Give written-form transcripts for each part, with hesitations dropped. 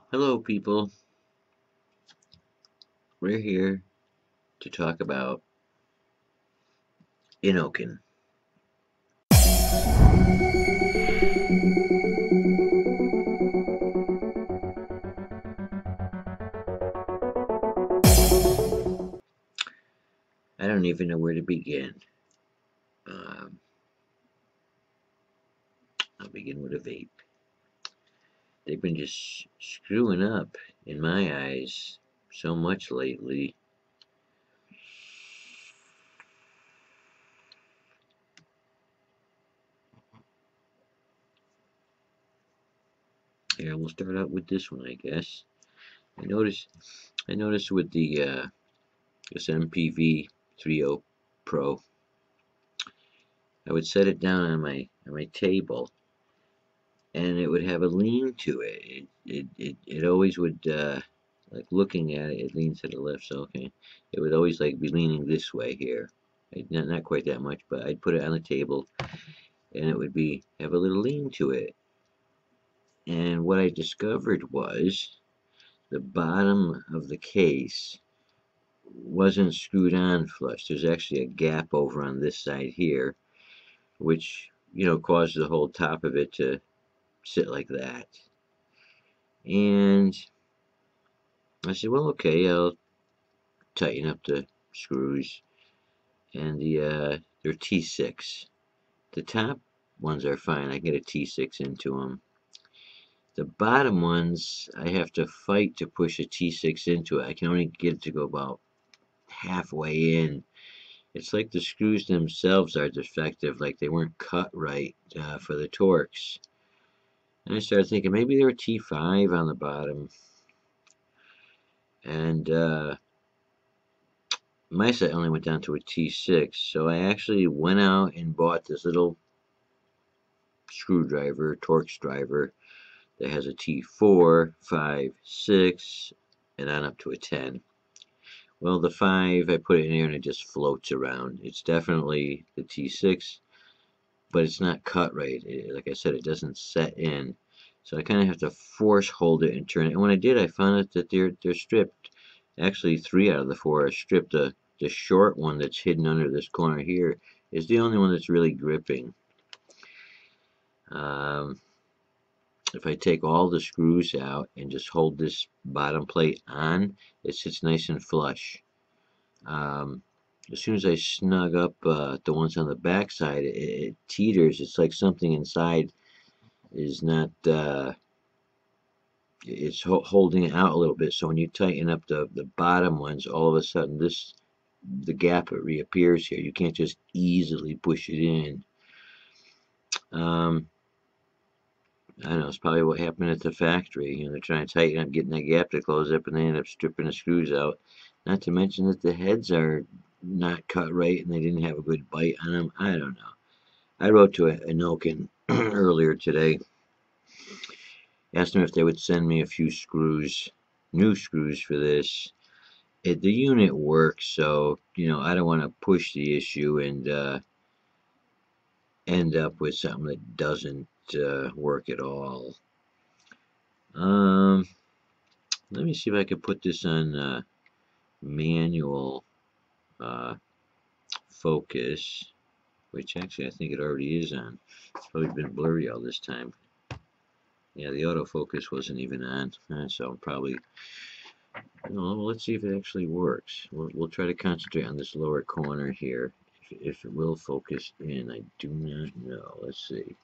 Hello, people. We're here to talk about Innokin. I don't even know where to begin. Um, I'll begin with a vape. They've been just screwing up, in my eyes, so much lately. Here, we'll start out with this one, I guess. I noticed, I noticed with the this MPV 30 Pro, I would set it down on my table, and it would have a lean to it. It always would, like looking at it, it leans to the left, so okay. It would always like be leaning this way here. Not quite that much, but I'd put it on the table, and it would be have a little lean to it. And what I discovered was the bottom of the case wasn't screwed on flush. There's actually a gap over on this side here, which caused the whole top of it to sit like that. And I said, well, okay, I'll tighten up the screws. And they're T6. The top ones are fine. I get a T6 into them. The bottom ones, I have to fight to push a T6 into it. I can only get it to go about halfway in. It's like the screws themselves are defective, like they weren't cut right for the Torx. And I started thinking maybe they were T5 on the bottom. And my set only went down to a T6, so I actually went out and bought this little screwdriver, Torx driver, that has a T4, 5, 6, and on up to a 10. Well, the 5, I put it in here and it just floats around. It's definitely the T6, but it's not cut right. Like I said, it doesn't set in. So I kind of have to force hold it and turn it. And when I did, I found out that they're stripped. Actually, 3 out of the 4 are stripped. The short one that's hidden under this corner here is the only one that's really gripping. If I take all the screws out and just hold this bottom plate on, it sits nice and flush. As soon as I snug up the ones on the back side, it teeters. It's like something inside is not, it's holding it out a little bit. So when you tighten up the bottom ones, all of a sudden the gap reappears here. You can't just easily push it in. I don't know, it's probably what happened at the factory. They're trying to tighten up, getting that gap to close up, and they end up stripping the screws out. Not to mention that the heads are not cut right, and they didn't have a good bite on them. I don't know. I wrote to Innokin earlier today, asked them if they would send me a few screws, new screws for this. The unit works, so, I don't want to push the issue and end up with something that doesn't work at all. Let me see if I can put this on manual focus, which actually I think it already is on. It's probably been blurry all this time. Yeah, the autofocus wasn't even on, so probably. Well, let's see if it actually works. We'll try to concentrate on this lower corner here. If it will focus in, I do not know. Let's see.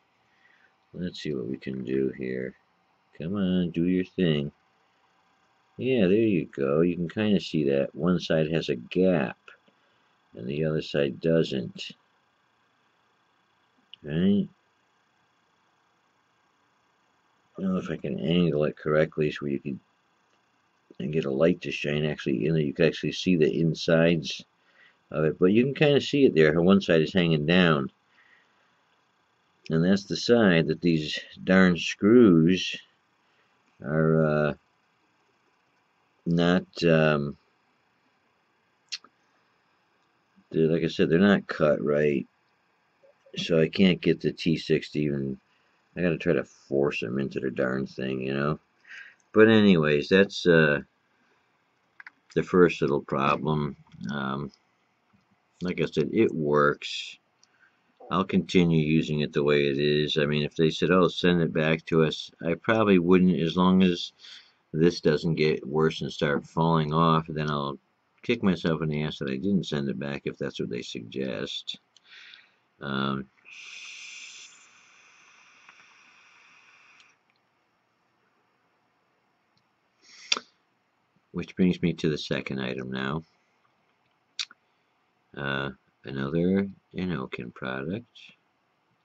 Let's see what we can do here. Come on, do your thing. Yeah, there you go. You can kind of see that one side has a gap and the other side doesn't. Right? I don't know if I can angle it correctly so you can get a light to shine actually in it. You can actually see the insides of it, but you can kind of see it there. One side is hanging down, and that's the side that these darn screws are not. Like I said, they're not cut right, so I can't get the T6 to even. I gotta try to force them into the darn thing, But anyways, that's the first little problem. Like I said, it works. I'll continue using it the way it is. I mean, if they said, oh, send it back to us, I probably wouldn't, as long as this doesn't get worse and start falling off. Then I'll kick myself in the ass that I didn't send it back if that's what they suggest. Which brings me to the second item now. Another Innokin product,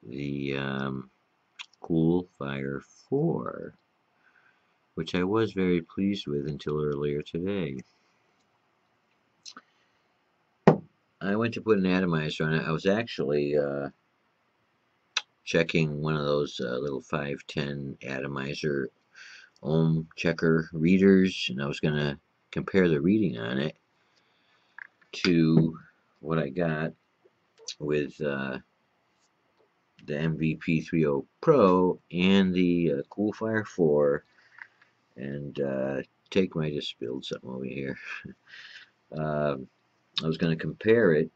the Cool Fire 4, which I was very pleased with until earlier today. I went to put an atomizer on it. I was actually checking one of those little 510 atomizer ohm checker readers, and I was going to compare the reading on it to what I got with the MVP30 Pro and the Cool Fire 4, and take my just spilled something over here. I was going to compare it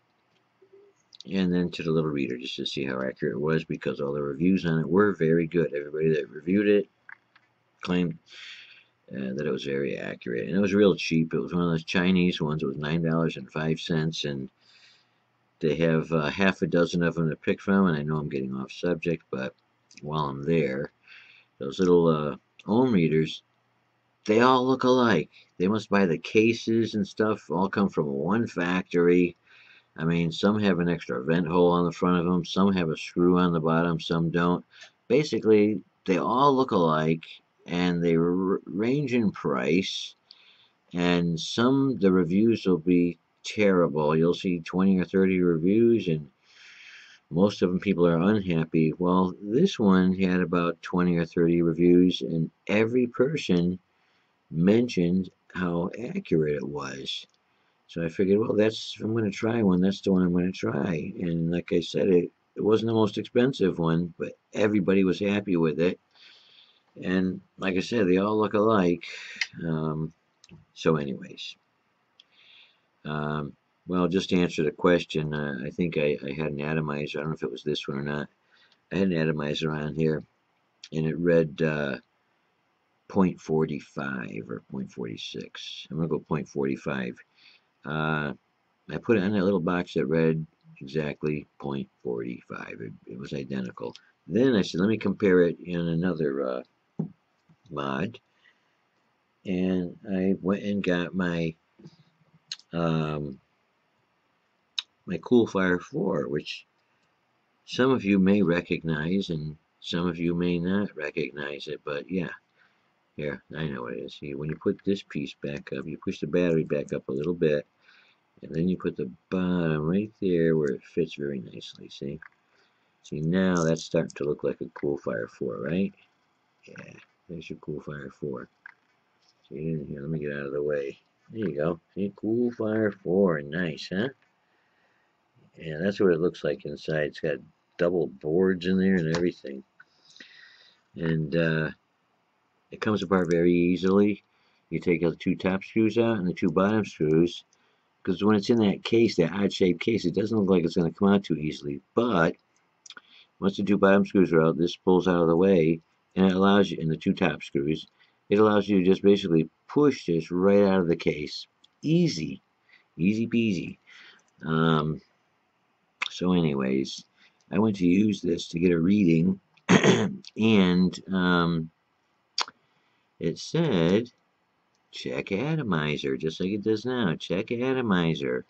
and then to the little reader just to see how accurate it was, because all the reviews on it were very good. Everybody that reviewed it claimed that it was very accurate, and it was real cheap. It was one of those Chinese ones. It was $9.05, and they have half a dozen of them to pick from. And I know I'm getting off subject, but while I'm there, those little ohm readers, they all look alike. They must buy the cases and stuff, all come from one factory. I mean, some have an extra vent hole on the front of them, some have a screw on the bottom, some don't. Basically, they all look alike, and they range in price, and the reviews will be terrible. You'll see 20 or 30 reviews, and most of them people are unhappy. Well, this one had about 20 or 30 reviews, and every person mentioned how accurate it was. So I figured, well, if I'm going to try one, that's the one I'm going to try. And like I said, it wasn't the most expensive one, but everybody was happy with it. And like I said, they all look alike. So anyways, well, just to answer the question, I think I had an atomizer. I don't know if it was this one or not. I had an atomizer on here, and it read 0.45 or 0.46. I'm going to go 0.45. I put it on that little box that read exactly 0.45. It was identical. Then I said, let me compare it in another mod. And I went and got my my Cool Fire 4, which some of you may recognize and some of you may not recognize it. But yeah, here, I know what it is. See, when you put this piece back up, you push the battery back up a little bit, and then you put the bottom right there where it fits very nicely, see? See, now that's starting to look like a Cool Fire 4, right? Yeah, there's your Cool Fire 4. See, here, let me get out of the way. There you go. See, Cool Fire 4, nice, huh? Yeah, that's what it looks like inside. It's got double boards in there and everything. And it comes apart very easily. You take the two top screws out and the two bottom screws, because when it's in that case, that odd-shaped case, it doesn't look like it's going to come out too easily. But once the two bottom screws are out, this pulls out of the way, and it allows you, and the two top screws, it allows you to just basically push this right out of the case. Easy. Easy peasy. So anyways, I went to use this to get a reading, and it said, check atomizer, just like it does now. Check atomizer.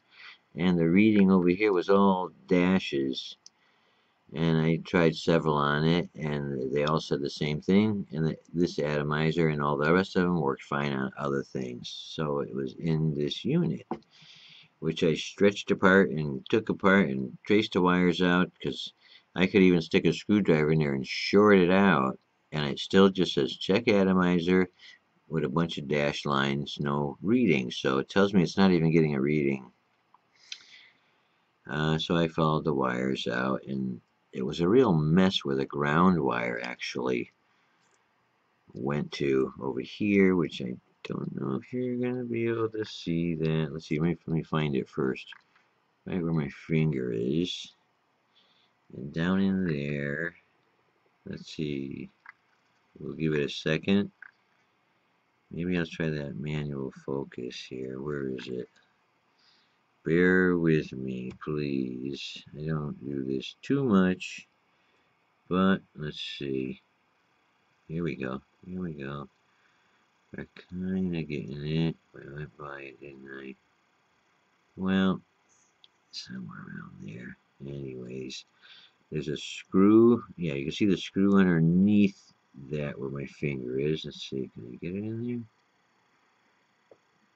And the reading over here was all dashes. And I tried several on it, and they all said the same thing. And this atomizer and all the rest of them worked fine on other things. So it was in this unit, which I stretched apart and took apart and traced the wires out, because I could even stick a screwdriver in there and short it out. And it still just says check atomizer with a bunch of dash lines, no reading. So it tells me it's not even getting a reading. So I followed the wires out, and it was a real mess with a ground wire, actually. went to over here, which I don't know if you're gonna be able to see that. Let's see, let me find it first. Right where my finger is. And down in there, let's see, we'll give it a second. Maybe I'll try that manual focus here. Where is it? Bear with me, please. I don't do this too much, but let's see. Here we go. Here we go. We're kind of getting it. I went by it, didn't I? Well, somewhere around there. Anyways, there's a screw. Yeah, you can see the screw underneath that where my finger is. Let's see, can I get it in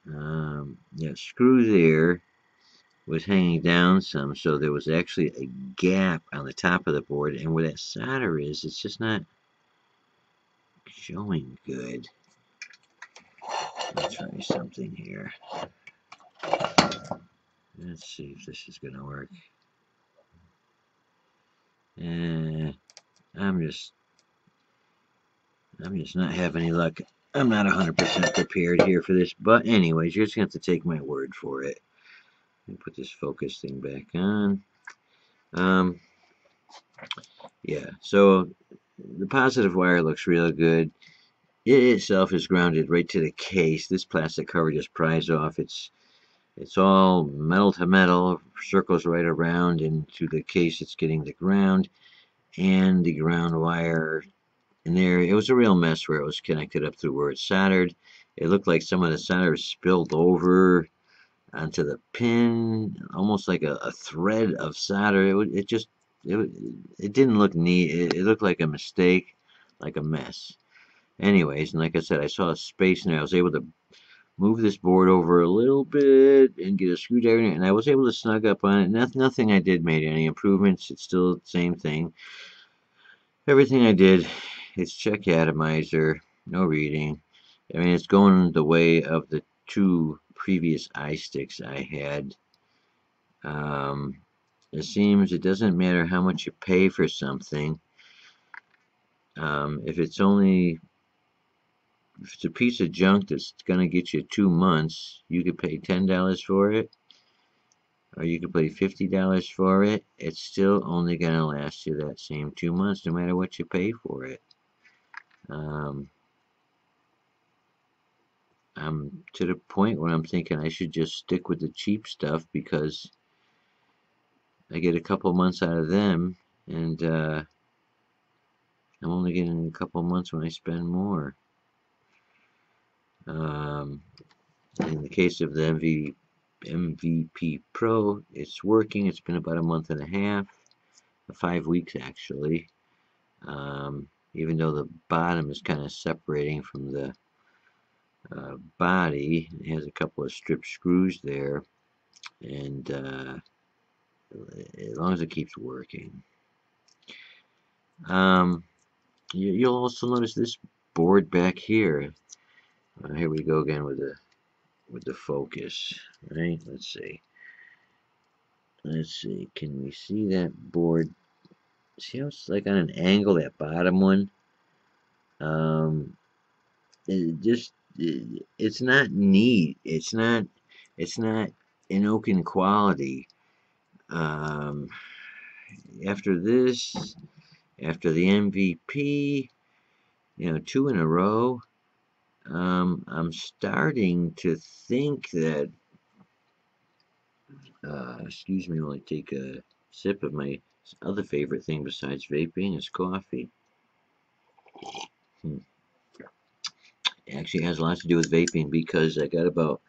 there? Yeah, screw there was hanging down some, so there was actually a gap on the top of the board, and where that solder is, it's just not showing good. Let's try something here. Let's see if this is gonna work. I'm just not having any luck. I'm not 100% prepared here for this, but anyways, you're just gonna have to take my word for it. Let me put this focus thing back on. Yeah, so the positive wire looks real good. It itself is grounded right to the case. This plastic cover just pries off. It's all metal to metal, circles right around into the case. It's getting the ground and the ground wire in there. It was a real mess where it was connected up through where it's soldered. It looked like some of the solder spilled over onto the pin, almost like a thread of solder. It didn't look neat. It looked like a mistake, like a mess. Anyways, and like I said, I saw a space and I was able to move this board over a little bit and get a screwdriver in it, and I was able to snug up on it. Nothing I did made any improvements. It's still the same thing. Everything I did, it's check atomizer, no reading. I mean, it's going the way of the two previous eye sticks I had. It seems it doesn't matter how much you pay for something. If it's a piece of junk that's going to get you 2 months, you could pay $10 for it, or you could pay $50 for it. It's still only going to last you that same 2 months, no matter what you pay for it. I'm to the point where I'm thinking I should just stick with the cheap stuff because I get a couple months out of them, and I'm only getting a couple months when I spend more. In the case of the MVP Pro, it's working. It's been about a month and a half, 5 weeks actually. Even though the bottom is kind of separating from the body, it has a couple of strip screws there, and as long as it keeps working. You'll also notice this board back here. Here we go again with the focus, right? Let's see. Can we see that board? See how it's like on an angle, that bottom one? It's not neat. It's not Innokin quality. After this, after the MVP, 2 in a row, I'm starting to think that, excuse me while I take a sip of my other favorite thing besides vaping is coffee. It actually has a lot to do with vaping because I got about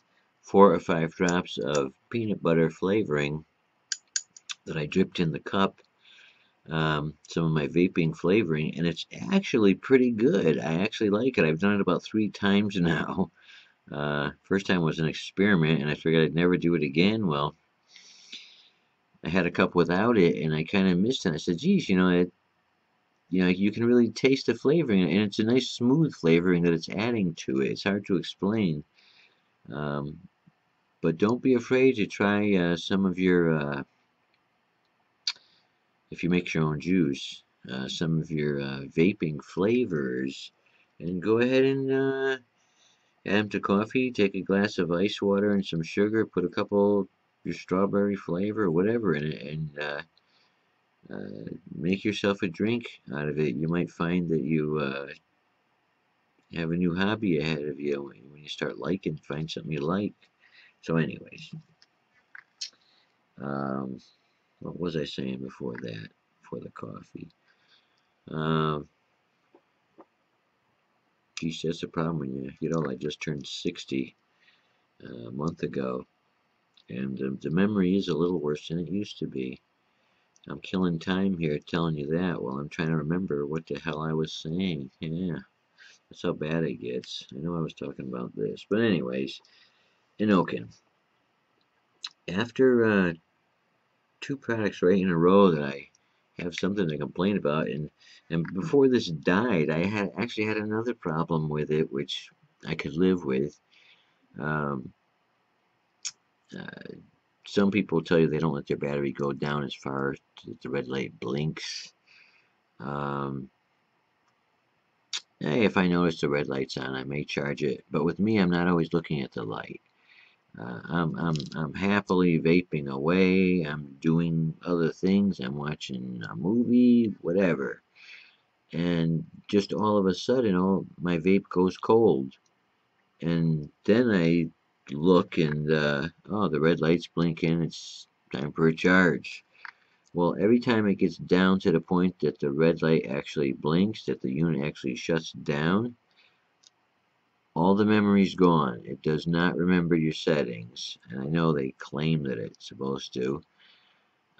4 or 5 drops of peanut butter flavoring that I dripped in the cup. Some of my vaping flavoring, and it's actually pretty good. I actually like it. I've done it about 3 times now. First time was an experiment, and I figured I'd never do it again. Well, I had a cup without it, and I kind of missed it. I said, geez, you can really taste the flavoring, and it's a nice smooth flavoring that it's adding to it. It's hard to explain. But don't be afraid to try some of your, if you make your own juice, some of your vaping flavors. and go ahead and add them to coffee. Take a glass of ice water and some sugar. Put a couple your strawberry flavor or whatever in it, and make yourself a drink out of it. You might find that you have a new hobby ahead of you when you start find something you like. So, anyways, um, what was I saying before that? Before the coffee? Um, Geez, that's the problem when I just turned 60 a month ago, and the memory is a little worse than it used to be. I'm killing time here telling you that while I'm trying to remember what the hell I was saying. Yeah, that's how bad it gets. I know I was talking about this, but anyways, Innokin. After two products right in a row that I have something to complain about, and before this died, I actually had another problem with it, which I could live with. Um, uh, some people tell you they don't let their battery go down as far as the red light blinks. Um, Hey, if I notice the red light's on, I may charge it. But with me, I'm not always looking at the light. I'm happily vaping away. I'm doing other things. I'm watching a movie, whatever. And just all of a sudden, my vape goes cold. And then I look and, oh, the red light's blinking. It's time for a charge. Well, every time it gets down to the point that the red light actually blinks, that the unit actually shuts down, all the memory's gone. It does not remember your settings. And I know they claim that it's supposed to,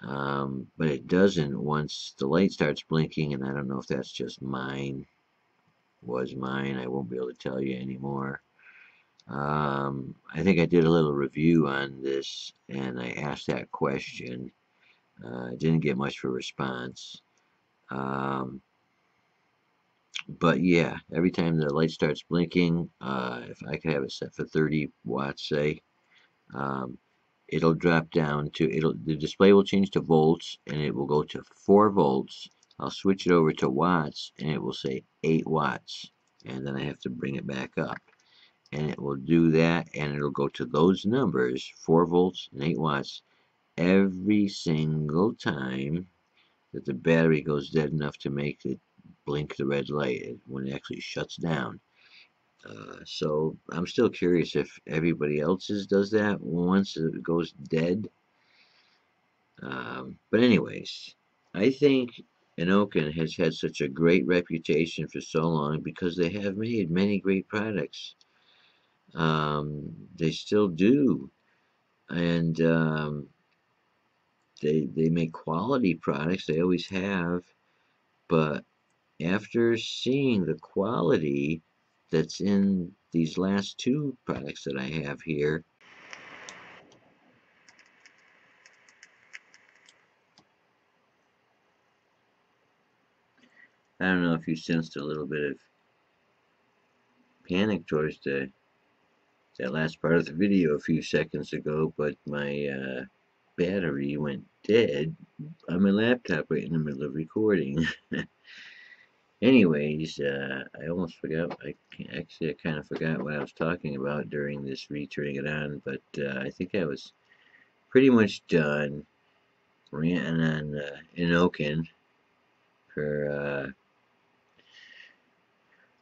but it doesn't once the light starts blinking, and I don't know if that's just mine. Was mine. I won't be able to tell you anymore. I think I did a little review on this, and I asked that question. I didn't get much of a response. Um, but yeah, every time the light starts blinking, if I could have it set for 30 watts, say, um, it'll drop down to the display will change to volts, and it will go to 4 volts. I'll switch it over to watts, and it will say 8 watts, and then I have to bring it back up, and it will do that, and it'll go to those numbers, 4 volts and 8 watts, every single time that the battery goes dead enough to make it blink the red light when it actually shuts down. So I'm still curious if everybody else's does that once it goes dead. But anyways, I think Innokin has had such a great reputation for so long because they have made many great products. They still do, and they make quality products. They always have, but after seeing the quality that's in these last two products that I have here, I don't know if you sensed a little bit of panic towards that last part of the video a few seconds ago, but my battery went dead on my laptop right in the middle of recording. Anyways, I almost forgot. I kind of forgot what I was talking about during this returning it on, but I think I was pretty much done ranting on Innokin for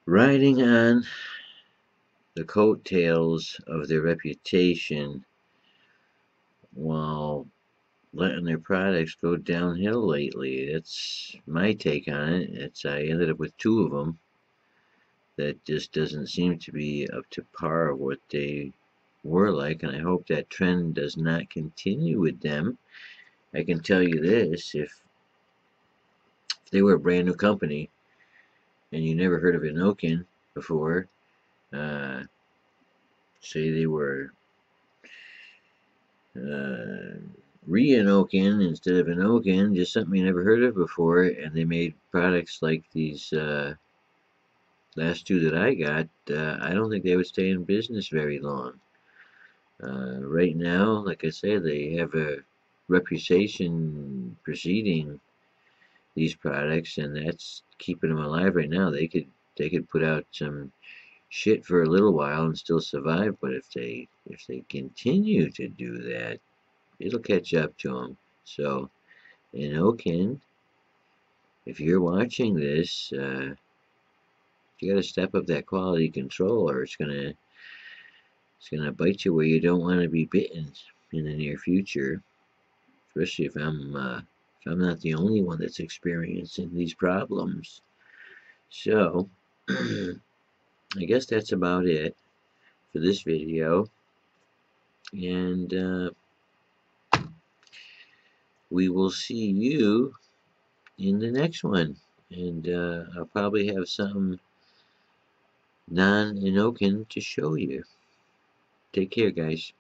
riding on the coattails of their reputation while letting their products go downhill lately. That's my take on it. I ended up with two of them that just doesn't seem to be up to par of what they were like, and I hope that trend does not continue with them. I can tell you this, if they were a brand new company and you never heard of Innokin before, uh, say they were uh, re-Innokin instead of Innokin, just something you never heard of before, and they made products like these last two that I got, I don't think they would stay in business very long. Right now, like I said, they have a reputation preceding these products, and that's keeping them alive right now. They could they could put out some shit for a little while and still survive, but if they continue to do that, it'll catch up to them. So, Innokin, if you're watching this, you gotta step up that quality control, or it's gonna bite you where you don't want to be bitten in the near future. Especially if I'm not the only one that's experiencing these problems. So, I guess that's about it for this video, and we will see you in the next one. And I'll probably have something non-Innokin to show you. Take care, guys.